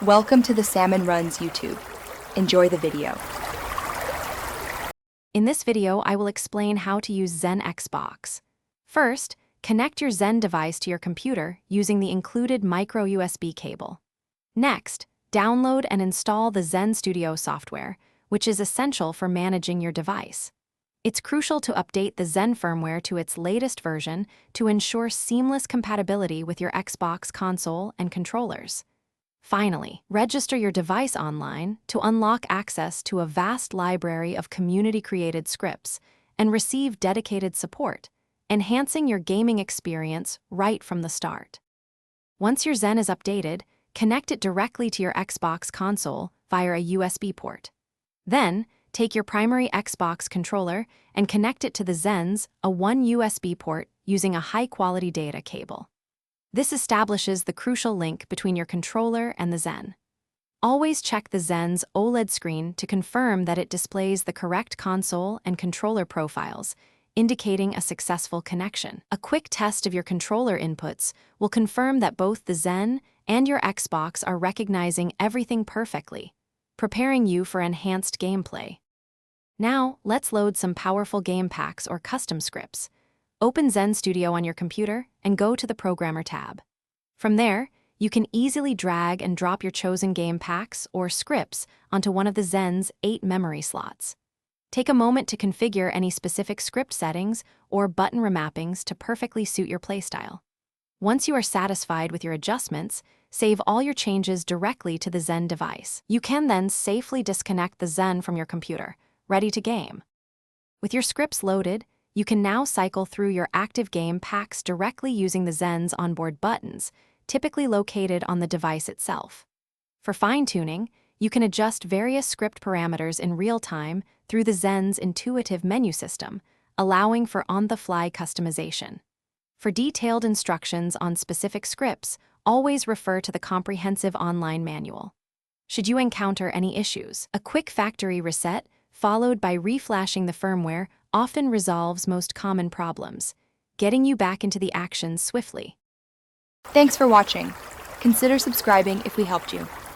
Welcome to the Salmon Runs YouTube. Enjoy the video. In this video, I will explain how to use Zen Xbox. First, connect your Zen device to your computer using the included micro USB cable. Next, download and install the Zen Studio software, which is essential for managing your device. It's crucial to update the Zen firmware to its latest version to ensure seamless compatibility with your Xbox console and controllers. Finally, register your device online to unlock access to a vast library of community-created scripts and receive dedicated support, enhancing your gaming experience right from the start. Once your Zen is updated, connect it directly to your Xbox console via a USB port. Then, take your primary Xbox controller and connect it to the Zen's one USB port using a high-quality data cable. This establishes the crucial link between your controller and the Zen. Always check the Zen's OLED screen to confirm that it displays the correct console and controller profiles, indicating a successful connection. A quick test of your controller inputs will confirm that both the Zen and your Xbox are recognizing everything perfectly, preparing you for enhanced gameplay. Now, let's load some powerful game packs or custom scripts. Open Zen Studio on your computer and go to the Programmer tab. From there, you can easily drag and drop your chosen game packs or scripts onto one of the Zen's 8 memory slots. Take a moment to configure any specific script settings or button remappings to perfectly suit your playstyle. Once you are satisfied with your adjustments, save all your changes directly to the Zen device. You can then safely disconnect the Zen from your computer, ready to game. With your scripts loaded, you can now cycle through your active game packs directly using the Zen's onboard buttons, typically located on the device itself. For fine-tuning, you can adjust various script parameters in real time through the Zen's intuitive menu system, allowing for on-the-fly customization. For detailed instructions on specific scripts, always refer to the comprehensive online manual. Should you encounter any issues, a quick factory reset, followed by reflashing the firmware, often resolves most common problems, getting you back into the action swiftly. Thanks for watching. Consider subscribing if we helped you.